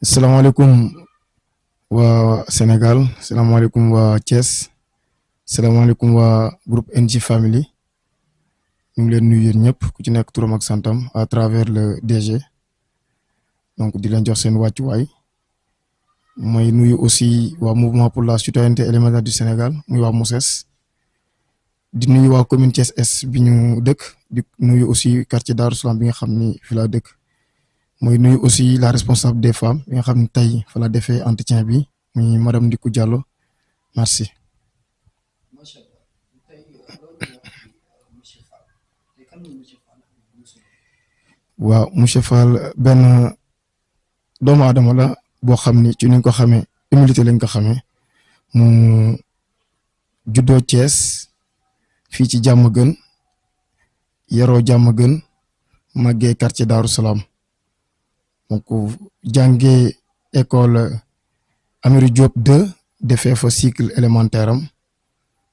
salaamaaleykum waa Sénégal, salaamaaleykum waa Thiès, salaamaaleykum waa groupe NJ Family. ñu ngi leen nuyu yéen ñëpp ku ci nekk turam ak santam à travers le DG. Donc di leen jox seen wàccuwaay. may nuyu aussi waa mouvement pour la citoyenneté élémentaire du Sénégal muy waa MOSES. di nuyu waa commune Thiès Est bi ñu dëkk di nuyu aussi quartier Darou Salam bi nga xam ni fi laa dëkk. mooy nuyu aussi la responsable des femmes bi nga xam ne tey fa la defee entretien bi muy madame Ndiku Diallo merci. waaw monsieur Fall benn doomu aadama la boo xam ni ci ni nga ko xamee humilité lañ ko xamee mu juddoo Thiès fii ci Diamaguène yaroo Diamaguène màggee quartier Darou Salam. donc jàngee école Amadou Diop 2 defee fa cycle élémentaire am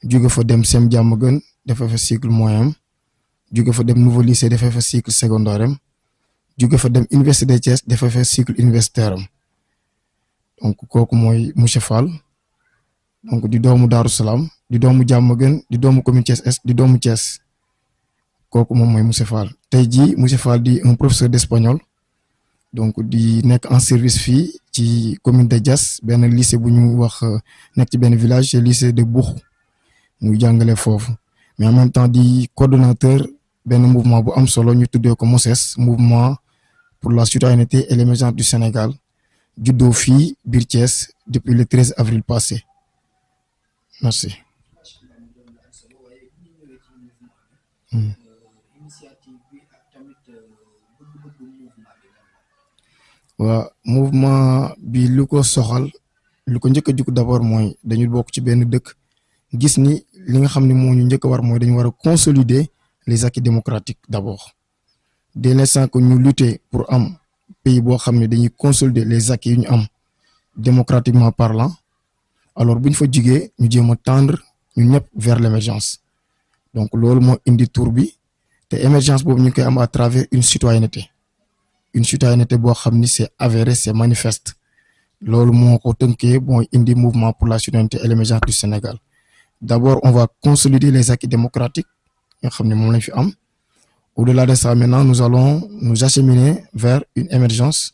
jóge fa dem sem Diamaguène defee fa cycle moyen am jóge fa dem nouveau lycée defee fa cycle secondaire am jóge fa dem université de Thiès defee fa cycle universitaire am donc kooku mooy monsieur Fall donc di doomu Darou Salam di doomu Diamaguène di doomu commune Thiès Est di doomu Thiès kooku moom mooy monsieur Fall tey jii monsieur Fall di un professeur d'espagnol. donc di nekk en service fii ci commune de Diass benn lycée bu ñu wax nekk ci benn village c'est lycée de Boux muy jàngale foofu mais en même temps di coordonnateur benn mouvement bu am solo ñu tuddee ko MOSES mouvement pour la citoyenneté et l'émergence du Sénégal juddoo fii biir Thiès depuis le 13 avril passé merci. waaw mouvement bi lu ko soxal lu ko njëkk a jug d'abord mooy dañu bokk ci benn dëkk gis ni li nga xam ne moo ñu njëkk a war mooy dañu war a consolider les acquis démocratiques d'abord dès l'instant que ñu lutter pour am pays boo xam ne dañuy consolider les acquis yu ñu am démocratiquement parlant alors bu ñu fa jugee ñu jéem a tendre ñun ñëpp vers l'émergence donc loolu moo indi tour bi te émergence boobu ñu koy am à travers une citoyenneté boo xam ni c'est avéré c'est manifeste loolu moo ko tënkee mooy indi mouvement pour la citoyenneté et l'émergence du Sénégal d'abord on va consolider les acquis démocratiques nga xam ne moom lañ fi am au-delà de ça maintenant nous allons nous acheminer vers une émergence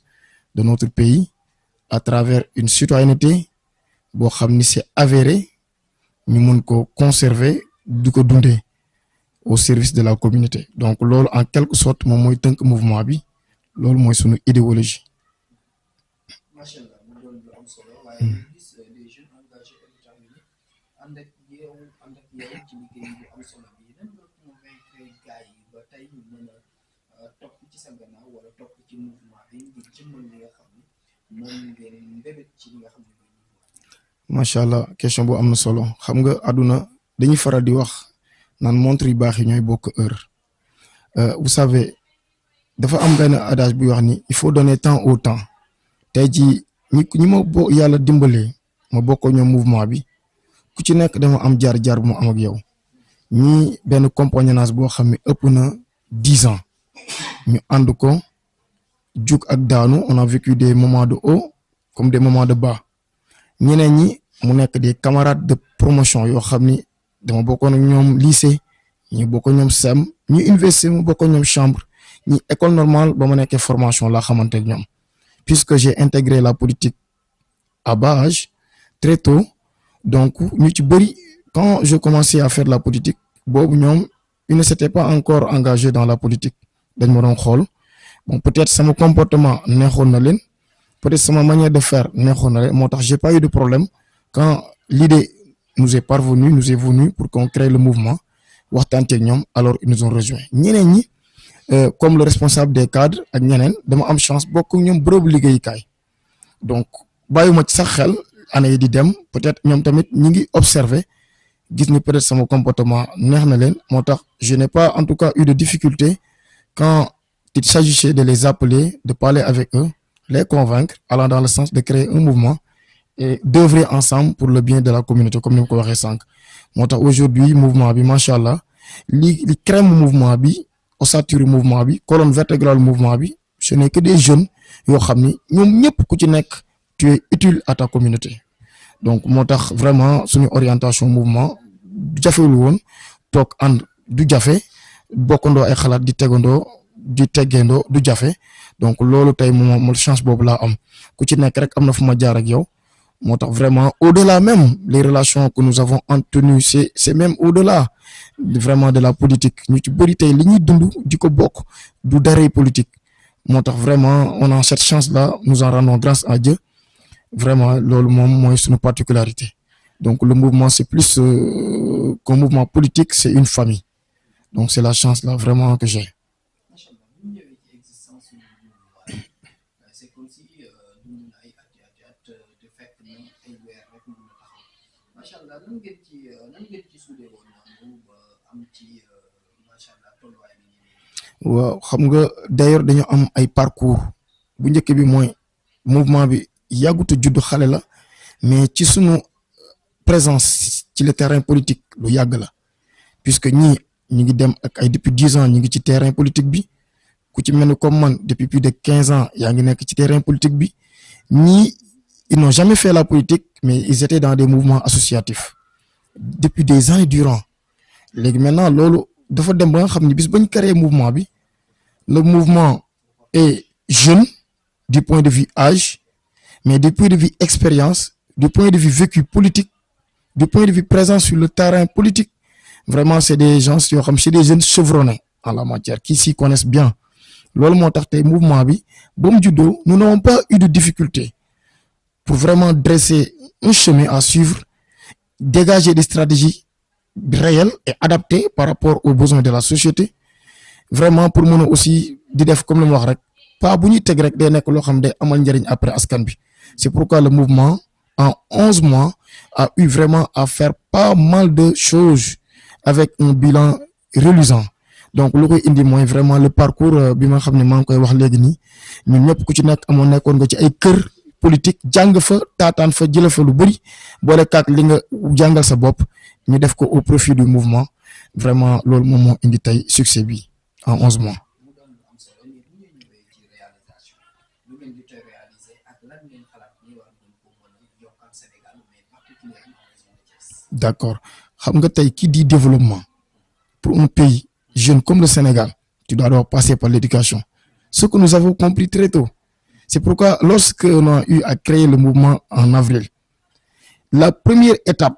de notre pays à travers une citoyenneté boo xam ni c'est avéré ñu mën ko conserver di ko dundee au service de la communauté donc loolu en quelque sorte moom mooy tënk mouvement bi. loolu mooy sunu idéologie. macha allah mu doon lu am solo waaye ñu gis des jeunes engagés et déterminés ànd ak yow ci liggéey bu am solo bi nan nga convaincre gars yi ba tey ñu mën a topp ci sa gannaaw wala topp ci mouvement bi ngir jëmmal li nga xam ne moom ngeen mbébét ci li nga xam ne mooy mouvement. macha allah question bu am na solo xam nga àdduna dañuy faral di wax naan montre yu baax yi ñooy bokk heure vous savez. dafa am benn adage buy wax ni il faut donner temps au temps tey jii ñi ma yàlla dimbalee ma bokkoo ñoom mouvement bi ku ci nekk dama am jaar-jaar bu mu am ak yow ñii benn compagnonnage boo xam ne ëpp na 10 ans ñu ànd ko jug ak daanu on a vécu des moments de haut comme des moments de bas ñeneen ñi mu nekk des camarades de promotion yoo xam ni dama bokkoon ak ñoom lycée ñu bokkoon ñoom SEM ñu université mu bokkoon ñoom chambre. ñi école normale ba ma nekkee formation laa xamante ak ñoom puisque j'ai intégré la politique à bas âge très tôt donc ñu ci bëri quand je commençais à faire la politique boobu ñoom ils ne s'étaient pas encore engagés dans la politique dañ ma doon xool bon peut-être sama comportement neexoon na leen peut-être sama manière de faire neexoon na leen moo tax j'ai pas eu de problème quand l'idée nous est venue pour qu'on crée le mouvement waxtaan ak ñoom alors ils nous ont rejoints ñeneen ñi. Comme le responsable des cadres ak ñeneen dama am chance bokk ñoom bërëbu liggéeyukaay donc bàyyiwuma ci sax xel année yi di dem peut-être ñoom tamit ñi ngi observer gis ni peut-être sama comportement neex na leen moo tax je n'ai pas en tout cas eu de difficulté quand il s'agissait de les appeler de parler avec eux les convaincre allant dans le sens de créer un mouvement et d'œuvrer ensemble pour le bien de la communauté comme ni ma ko waxee sànq moo tax aujourd'hui mouvement bi macha allah li crème mouvement bi ossature mouvement bi colonne vertébrale mouvement bi ce n'est que des jeunes yoo xam ni ñoom ñëpp ku ci nekk tu es utile à ta communauté donc moo tax vraiment suñu orientation mouvement jafewul woon toog ànd du jafe bokkandoo ay xalaat di tegandoo di teggeendoo du jafe donc loolu tey moom chance boobu laa am ku ci nekk rek am na fu ma jaar ak yow moo tax vraiment au-delà même les relations que nous avons entretenues c'est même au-delà vraiment de la politique ñu ci bëri tey li ñuy dund di ko bokk du darey politique moo tax vraiment on a cette chance là nous en rendons grâce à Dieu vraiment loolu moom mooy suñu particularité donc le mouvement c'est plus qu'un mouvement politique c'est une famille donc c'est la chance là vraiment que j'ai. c'est comme si dund na ay at te fekk na ay weer rek mën na taxaw macha allah nan ngeen ci suudee woon noonu ba am ci macha allah tolluwaay bi. waaw xam nga d'ailleurs dañu am ay parcours bu njëkk bi mooy mouvement bi yàggut a judd xale la mais ci sunu présence ci le terrain politique lu yàgg la puisque ñii ñu ngi dem ak ay depuis 10 ans ñu ngi ci terrain politique bi. ku ci mel ni comme man depuis plus de 15 ans yaa ngi nekk ci terrain politique bi ñii ils n'ont jamais fait la politique mais ils étaient dans des mouvements associatifs depuis des années durant léegi maintenant loolu dafa dem ba nga xam ne bis bañ créé mouvement bi le mouvement est jeune du point de vue âge mais du point de vue expérience du point de vue vécu politique du point de vue présence sur le terrain politique vraiment c'est des gens yoo xam c'est des jeunes chevronnés en la matière qui s'y connaissent bien. loolu moo tax tey mouvement bi ba mu juddoo nous n'avons pas eu de difficulté pour vraiment dresser un chemin à suivre dégager des stratégies réelles et adaptées par rapport aux besoins de la société vraiment pour mën a aussi di def comme li ma wax rek pas bu ñuy teg rek day nekk loo xam day amal njëriñ après askan bi c'est pourquoi le mouvement en 11 mois a eu vraiment à faire pas mal de choses avec un bilan reluisant. donc lu koy indi mooy vraiment le parcours bi ma xam ne maa ngi koy wax léegi nii ñun ñëpp ku ci nekk amoon nekkoon nga ci ay kër politique jàng fa taataan fa jëlee fa lu bëri boole kaak li nga jàngal sa bopp ñu def ko au profit du mouvement vraiment loolu moom moo indi tey succès bi en 11 mois. d'accord xam nga tey qui dit développement pour un pays jeune comme le Sénégal, tu dois d'abord passer par l'éducation. Ce que nous avons compris très tôt. C'est pourquoi lorsqu'on a eu à créer le mouvement en avril, la première étape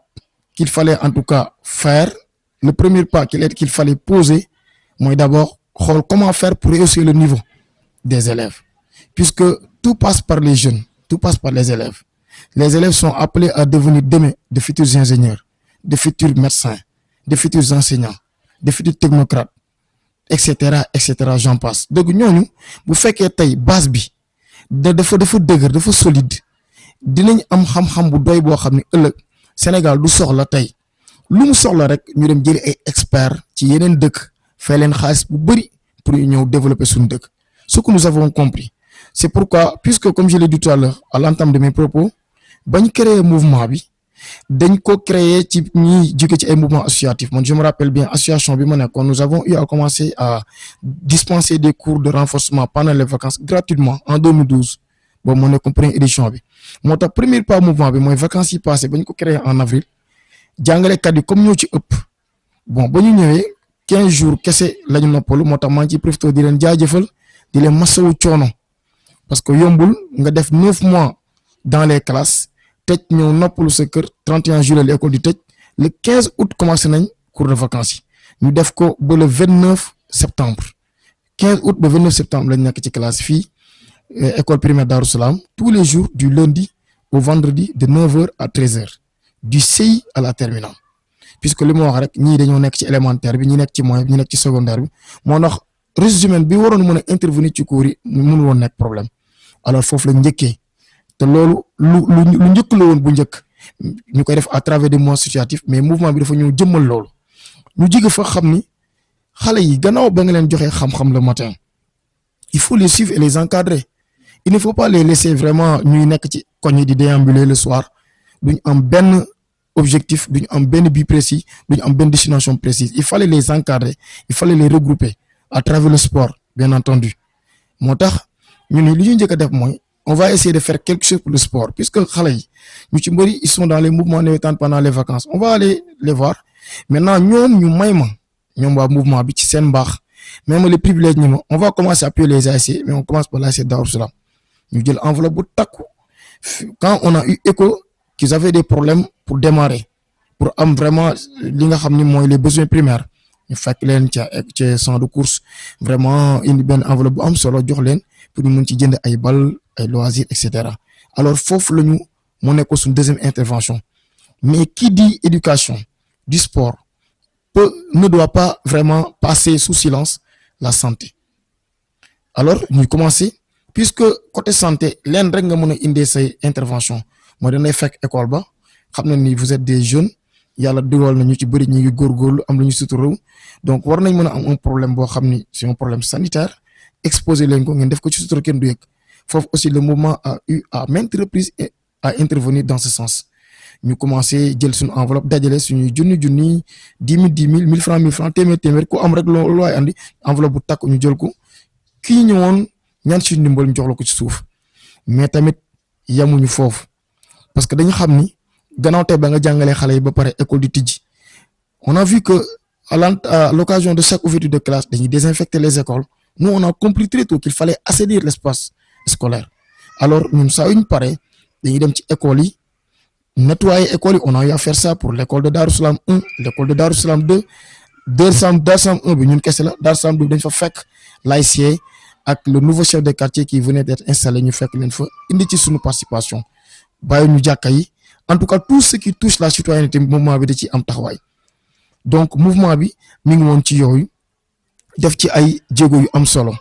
qu'il fallait en tout cas faire, le premier pas qu'il fallait poser, moi d'abord, comment faire pour rehausser le niveau des élèves. Puisque tout passe par les jeunes, tout passe par les élèves. Les élèves sont appelés à devenir demain de futurs ingénieurs, de futurs médecins, de futurs enseignants, de futurs technocrates, etc., j'en passe. Donc ñooñu bu fekkee tey base bi dafa dëgër dafa solide dinañ am xam-xam bu doy boo xam ne ëllëg Sénégal du soxla tey lu mu soxla rek ñu dem jëli ay experts ci yeneen dëkk fay leen xaalis bu bëri pour ñu ñëw développer suñu dëkk. Ce que nous avons compris c'est pourquoi puisque comme je l'ai dit tout à l'heure à l'entame de mes propos bañ créer mouvement bi dañ ko créer ci ñi jóge ci ay mouvement associatif man je me rappelle bien association bi ma nekkoon nous avons eu à commencer à dispenser des cours de renforcement pendant les vacances gratuitement en 2012 boobu moo nekkoon première édition bi moo tax premier pas mouvement bi mooy vacances yi passé bañ ko créer en avril jàngalekat yi comme ñoo ci ëpp bon ba ñu ñëwee 15 jours kese la ñu noppalu moo tax maa ngi ciy profité di leen jaajëfal di leen masawu coono parce que yombul nga def 9 mois dans les classes tëj ñëw noppalu sa kër 31 juillet l'école di tëj le 15 août commencé nañ cours de vacances yi ñu def ko ba le 29 septembre 15 août ba 29 septembre lañ nekk ci classe fii école primaire Darou Salam tous les jours du lundi au vendredi de 9h à 13h du CI à la terminale puisque li ma wax rek ñii dañoo nekk ci élémentaire bi ñi nekk ci moyen bi ñi nekk ci secondaire bi moo tax ressources humaines bi waroon mën a intervenir ci cours yi mënul woon nekk problème alors foofu la njëkkee te loolu lu njëkk la woon bu njëkk ñu koy def à travers des mouvements associatifs mais mouvement bi dafa ñëw jëmmal loolu ñu jige fa xam ni xale yi gannaaw ba nga leen joxee xam-xam le matin il faut les suivre et les encadrer il ne faut pas les laisser vraiment ñuy nekk ci koñ yi di déambuler le soir duñ am benn objectif duñ am benn but précis duñ am benn destination précise il fallait les encadrer il fallait les regrouper à travers le sport bien entendu moo tax ñu ni li ñu njëkk a def mooy on va essayer de faire quelque chose pour le sport puisque xale yi ñu ci bëri ils sont dans les mouvements navétanes pendant les vacances on va aller les voir maintenant ñoom ñu may ma ñoom waa mouvement bi ci seen mbaax même les privilèges ñi ma on va commencer à appuyer les ASC mais on commence par l'ASC Darou Salam ñu jël enveloppe bu takku quand on a eu écho qu'ils avaient des problèmes pour démarrer pour am vraiment li nga xam ni mooy les besoins primaires ñu fekk leen ca centre de course vraiment indi benn enveloppe bu am solo jox leen pour ñu mën ci jënd ay bal ay loisirs et cetera alors foofu la ñu mu nekk suñu deuxième intervention mais qui dit éducation du sport ne doit pas vraiment passer sous silence la santé alors ñuy commencer puisque côté santé leen rek nga mën a indee say intervention mooy danay fekk école ba xam na ni vous êtes des jeunes yàlla dugal na ñu ci bëri ñu ngi góorgóorlu am lu ñu suturaw donc war nañ mën a am un problème boo xam ni c'est un problème sanitaire exposé leen ko ngeen def ko ci sutura kenn du yëg foofu aussi le mouvement a eu à maintes reprises à intervenir dans ce sens ñu commencé jël suñu enveloppe dajale suñuy junni 10 000 1000 francs téeméer ku am rek loo waay andi enveloppe bu takk ñu jël ko kii ñëwoon ñaan suñu ndimbal ñu jox la ko ci suuf mais tamit yamuñu foofu parce que dañu xam ni gannaaw tey ba nga jàngalee xale yi ba pare école di tijji on a vu que à l'occasion de chaque ouverture de classe dañuy désinfecter les écoles nous on a compris très tôt qu'il fallait assainir l'espace scolaire alors ñun saa yu ñu pare dañuy dem ci école yi nettoyer école yi on a eu à faire ça pour l'école de Darou Salam 1 l'école de Darou Salam 2 Darou Salam 1 bi ñun kese la Darou Salam 2 dañ fa fekk l'ASC ak le nouveau chef de quartier qui venait d'être installé ñu fekk leen fa indi ci suñu participation bàyyi ñu jàkka yi en tout cas tout ce qui touche la citoyenneté mouvement bi da ci am taxawaay donc mouvement bi mi ngi woon ci yooyu def ci ay jéego yu am solo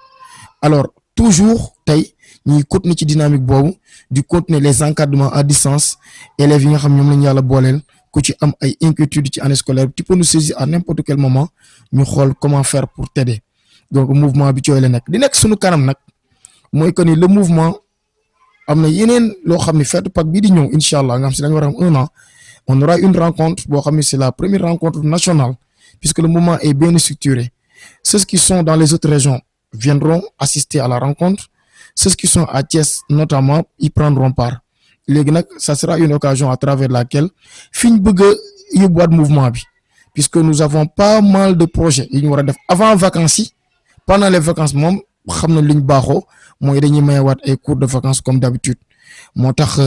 alors toujours tey ñuy continuer ci dynamique boobu di continuer les encadrements à distance élèves yi nga xam ñoom lañu yàlla booleel ku ci am ay inquiétudes ci année scolaire tu peux nous saisir à n'importe quel moment ñu xool comment faire pour t'aider donc mouvement bi ci yooyu la nekk di nekk suñu kanam nag mooy que ni le mouvement am na yeneen loo xam ne fête Pâques bii di ñëw incha allah nga xam si dañu war a am 1 an on aura une rencontre boo xam ne c'est la première rencontre nationale puisque le mouvement est bien structuré ceux qui sont dans les autres régions viendront assister à la rencontre ceux qui sont à Thiès notamment y prendront part léegi nag ça sera une occasion à travers laquelle fi ñu bëgg a yóbbuwaat mouvement bi puisque nous avons pas mal de projets yi ñu war a def avant vacances yi pendant les vacances moom xam na li ñu baaxoo mooy dañuy mayewaat ay cours de vacances comme d'habitude moo tax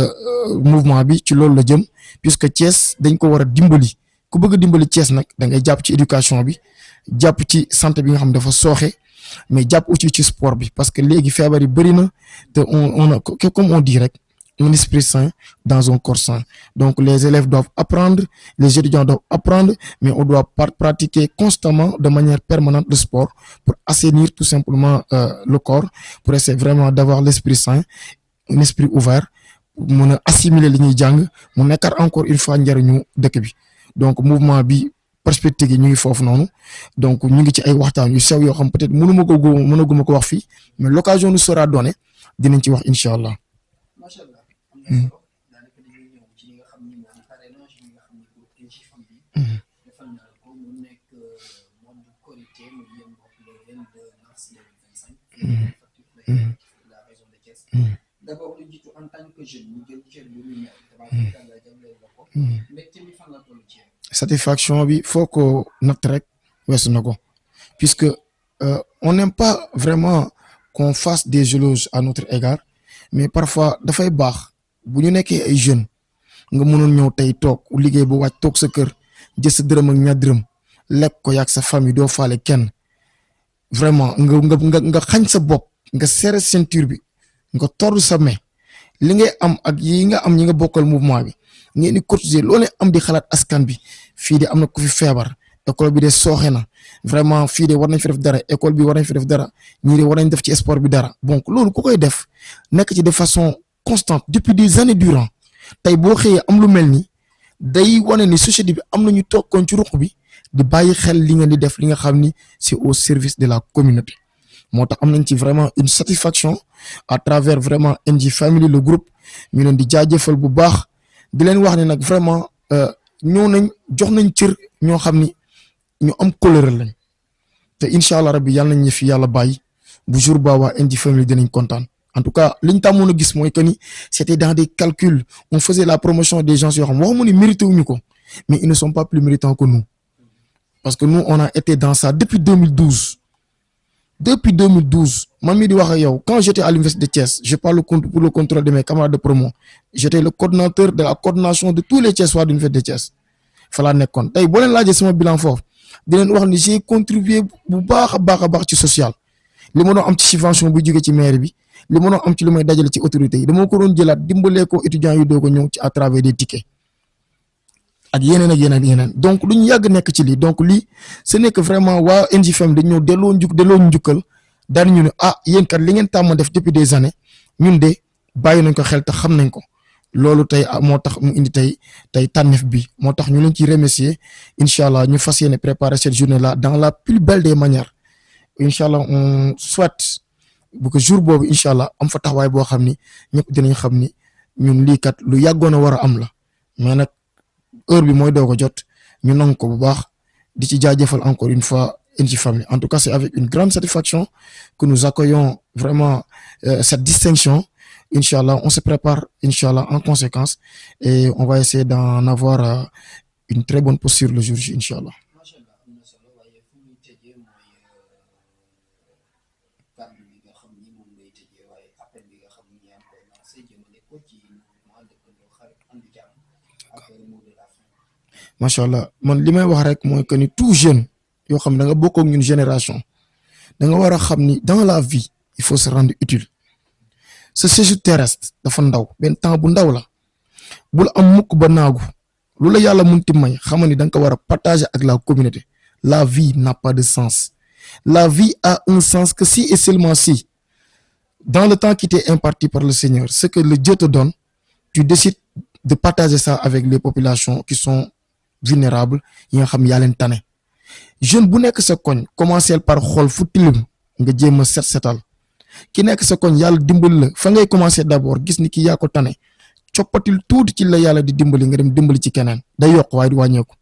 mouvement bi ci loolu la jëm puisque Thiès dañ ko war a dimbali ku bëgg a dimbali Thiès nag da ngay jàpp ci éducation bi jàpp ci santé bi nga xam dafa sooxe mais jàpp aussi ci sport bi parce que léegi feebar yi bëri na te on a comme on dit rek un esprit sain dans un corps sain donc les élèves doivent apprendre les étudiants doivent apprendre mais on doit pratiquer constamment de manière permanente le sport pour assainir tout simplement le corps pour essayer vraiment d'avoir l'esprit sain un esprit ouvert mën a assimiler li ñuy jàng mu nekkaat encore une fois njariñu dëkk bi donc mouvement bi perspective yi ñu ngi foofu noonu donc ñu ngi ci ay waxtaan yu sew yoo xam peut-être mënaguma ko wax fii mais l'occasion nous sera donnée dinañ ci wax incha allah. macha allah am na solo daanaka dañuy ñëw ci li nga xam ni moom parrainage yi nga xam ni pour Ejifam bi defal na ko mu nekk moom du Korité mu yem bokk le 22 mars 2025 la région de Thiès d'abord lu jiitu en tant que jeune ñu jël cër bu ñu ñëw tabaarkalla jagleel la ko mbégte mi fan la toll ci satisfaction bi foo ko natt rek weesu na ko puisque on n'aime pas vraiment qu'on fasse des éloges à notre égard mais parfois dafay baax bu ñu nekkee ay jeunes nga mënoon ñëw tey toog liggéey ba wàcc toog sa kër jël sa dërëm ak ñaar dërëm lekk ko yàgg sa famille doo faale kenn vraiment nga xañ sa bopp nga serré ceinture bi nga tordre sa main li ngay am ak yi nga am ñi nga bokkal mouvement bi ngeen di cotiser loo leen am di xalaat askan bi fii de am na ku fi feebar école bi de sooxe na vraiment fii de war nañ fi def dara école bi war nañ fi def dara ñii de war nañ def ci sport bi dara donc loolu ku koy def nekk ci de façon constante depuis des années durant tey boo xëyee am lu mel ni day wane ni société bi am nañu tokkoon ci ruq bi di bàyyi xel li ngeen di def li nga xam ni c'est au service de la communauté moo tax am nañ ci vraiment une satisfaction à travers vraiment NJ Family le groupe ñu leen di jaajëfal bu baax di leen wax ne nag vraiment ñoo nañ jox nañ cër ñoo xam ni ñu am couleur lañ te incha allah rabbi yàlla nañ ñu fi yàlla bàyyi bu jour ba waa NJ Family dinañ kontaan en tout cas liñ tàmmoon a gis mooy que ni c'était dans des calculs on faisait la promotion des gens yoo xam waxuma ni mérité wuñu ko mais ils ne sont pas plus méritants que nous parce que nous on a été dans ça depuis 2012 man mii di wax ak yow quand j'étais à l'université de Thiès je parle pour le contrôle de mes camarades de promo j'étais le coordonnateur de la coordination de tous les Thiessois de l'université de Thiès fa laa nekkoon tey boo leen laajee sama bilan foofu di leen wax ni j'ai contribué bu baax a baax ci social li ma doon am ci subvention bu jóge ci maire bi li ma doon am ci lu may dajale ci autorités yi dama ko doon jëlaat dimbalee ko étudiants yu doo ko ñëw ci à travers des tickets ak yeneen donc duñu yàgg nekk ci lii donc lii ce n'est que vraiment waa NJFM dañ ñëw delloo njukkal daan ñu ne yéen kat li ngeen tàmm def depuis des années ñun de bàyyi nañ ko xel te xam nañ ko loolu tey moo tax mu indi tey tànneef bi moo tax ñu leen ciy remercier incha allah ñu fas yéene préparer cette journée là dans la plus belle des manières incha allah on souhaite bu ko jour boobu incha allah am fa taxawaay boo xam ni ñëpp dinañ xam ni ñun lii kat lu yàggoon a war a am la mais nag heure bi mooy doo ko jot ñu nangu ko bu baax di ci jaajëfal encore une fois NJFM. En tout cas, c'est avec une grande satisfaction que nous accueillons vraiment cette distinction. Inch'Allah, on se prépare, Inch'Allah, en conséquence, et on va essayer d'en avoir une très bonne posture le jour J, Inch'Allah. Machallah, man li may wax rek mooy que ni tout jeune yoo xam da nga bokk ak ñun génération da nga war a xam ni dans la vie il faut se rendre utile ce séjour terrestre dafa ndaw benn temps bu ndaw la bul am mukk ba naagu lu la yàlla munti may xam ni da nga ko war a partager ak la communauté. La vie n'a pas de sens. La vie a un sens que si et seulement si dans le temps qui t'est imparti par le Seigneur, ce que le Dieu te donne, tu décides de partager ça avec les populations qui sont vulnérables yi nga xam yaa leen tane. Jeune bu nekk sa koñ commencer par xool fu tilim nga jéem a setal ki nekk sa koñ yàlla dimbali la fa ngay commencer d'abord gis ni ki yaa ko tane coppatil tuuti ci la yàlla di dimbali nga dem dimbali ci keneen day yokk waaye du wàññeeku.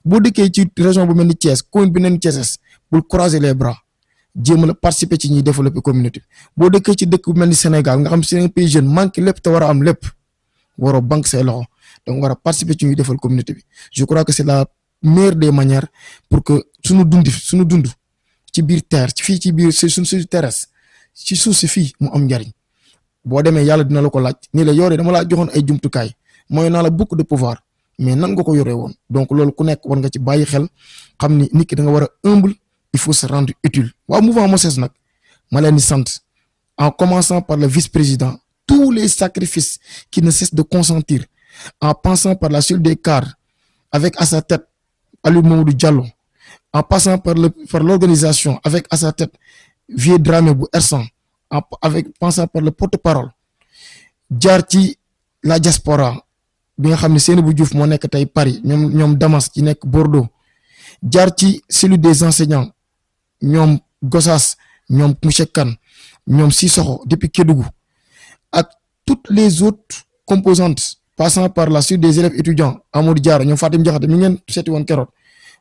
boo dëkkee ci région bu mel ni Thiès commune bi neen Thiès bul croiser les bras jéem a participer ci ñuy développer communauté boo dëkkee ci dëkk bu mel ni Sénégal nga xam c'est un pays jeune manque lépp te war a am lépp waroo banque say loxo donc war a participer ci ñuy defal communauté bi. Je crois que c'est la meilleure des manières pour que suñu dund ci biir terre fii ci biir suñu terrestre ci suuf si fii mu am njariñ boo demee yàlla dina la ko laaj ni la yore dama laa joxoon ay jumtukaay mooy naa la beaucoup de pouvoir mais nan nga ko yoree woon donc loolu ku nekk war nga ci bàyyi xel xam ni nit ki da nga war a humble il faut se rendre utile. waaw mouvement Moses nag ma leen di sant en commençant par le vice-président tous les sacrifices qui ne cessent de consentir en passant par la cellule des cadres avec à sa tête Aliou Mamadou Diallo en passant par l'organisation avec à sa tête Vieux Dramé bu Ersan passant par le porte-parole jaar ci la diaspora bi nga xam ne Seynabou Diouf moo nekk tey Paris ñoom Damas ci nekk Bordeaux jaar ci cellule des enseignants ñoom Gossas ñoom monsieur Kane ñoom Sissoko depuis Kédougou ak toutes les autres composantes passant par la cellule des élèves étudiants Amadou Diarra ñoom Fatim Diakhaté mi ngeen seeti woon keroog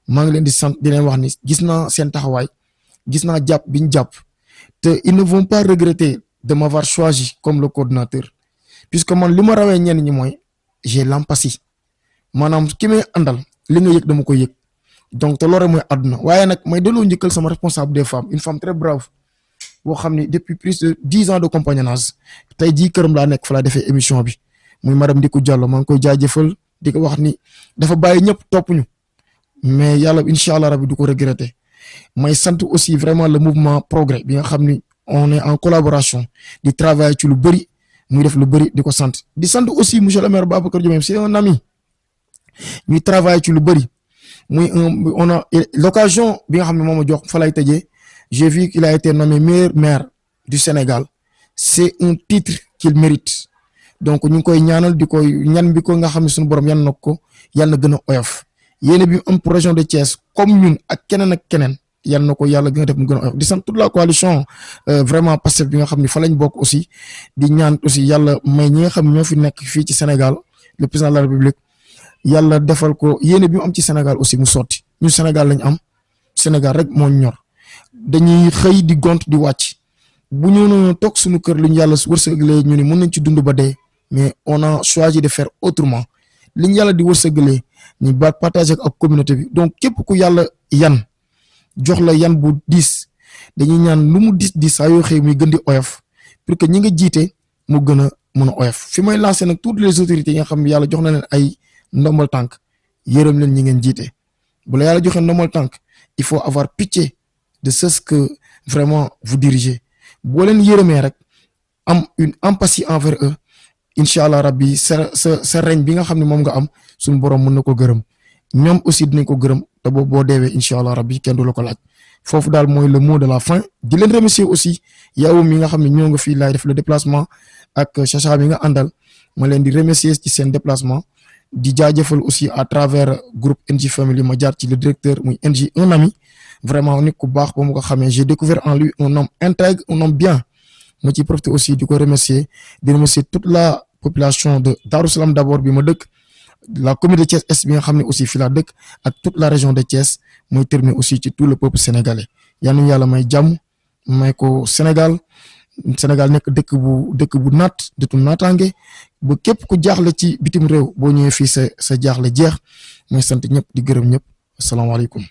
maa ngi leen di sant di leen wax ni gis naa seen taxawaay gis naa jàpp bi ñu jàpp te ils ne vont pas regretter de m'avoir choisi comme le coordinateur puisque man li ma rawee ñenn ñi mooy j'ai l'empathie maanaam ki may àndal li nga yëg dama koy yëg donc te loolu mooy àdduna waaye nag may delloo njëkkal sama responsable des femmes une femme très brave boo xam ni depuis plus de 10 ans de compagnonnage tey jii këram laa nekk fa laa defee émission bi muy madame Ndiku Diallo maa ngi koy jaajëfal di ko wax ni dafa bàyyi ñëpp topp ñu mais yàlla incha allah rabi du ko regretter may sant aussi vraiment le mouvement Progrès bi nga xam ni on est en collaboration di travailler ci lu bëri muy def lu bëri di ko sant di sant aussi monsieur le maire Babacar Diomaye c'est un ami ñuy travailler ci lu bëri muy on a l'occasion bi nga xam ne moom a jox fa lay tëjee j'ai vu qu'il a été nommé meilleur maire du Sénégal c'est un titre qu'il mérite donc ñu ngi koy ñaanal di koy ñan bi ko nga xam ne suñu borom yan na ko yàlla na gën a oyof yéene bi am pour région de Thiès comme ñun ak keneen yàlla na ko yàlla gën a def mu gën a oyof di sant toute la coalition vraiment Pastef bi nga xam ne fa lañ bokk aussi di ñaan aussi yàlla may ñi nga xam ñoo fi nekk fii ci Sénégal le président de la République yàlla defal ko yéene bi mu am ci Sénégal aussi mu sotti ñu Sénégal lañ am Sénégal rek moo ñor dañuy xëy di gont di wàcc bu ñu noonu toog suñu kër lu ñu yàlla wërsëgalee ñu ni mën nañ ci dund ba dee mais on a choisi de faire autrement li ñu yàlla di wërsëgalee ñu ba partager ak communauté bi donc képp ku yàlla yan jox la yan bu diis dañuy ñaan lu mu diis saa yoo xëy muy gën di oyof pour que ñi nga jiite mu gën a mën a oyof fi may lancer nag toutes les autorités yi nga xam ne yàlla jox na leen ay ndombal tànk yërëm leen ñi ngeen jiite bu la yàlla joxe ndombal tànk il faut avoir pitié de ce que vraiment vous dirigez boo leen yërëmee rek am une empathie envers eux incha allah rabbi sa reñ bi nga xam ne moom nga am suñu borom mën na ko gërëm ñoom aussi dinañ ko gërëm te boo deewee incha allah rabbi kenn du la ko laaj foofu daal mooy le mot de la fin di leen remercier aussi yow mi nga xam ne ñoo nga fii laay def le déplacement ak Chacha bi nga àndal ma leen di remercier ci seen déplacement di jaajëfal aussi à travers groupe NJ Family ma jaar ci le directeur muy NJ un ami vraiment nit ku baax ba mu ko xamee j'ai découvert en lui un homme intègre un homme bien ma ci profité aussi di ko remercier di remercier toute la population de Darou Salam d'abord bi ma dëkk la commune de Thiès Est bi nga xam ne aussi fi la dëkk ak toute la région de Thiès mooy terminer aussi ci tout le peuple sénégalais yal na yàlla may jàmm may ko Sénégal nekk dëkk bu naat dëkku naataange ba képp ku jaaxle ci bitim réew boo ñëwee fii sa jaaxle jeex mooy sant ñëpp di gërëm ñëpp asalaamaaleykum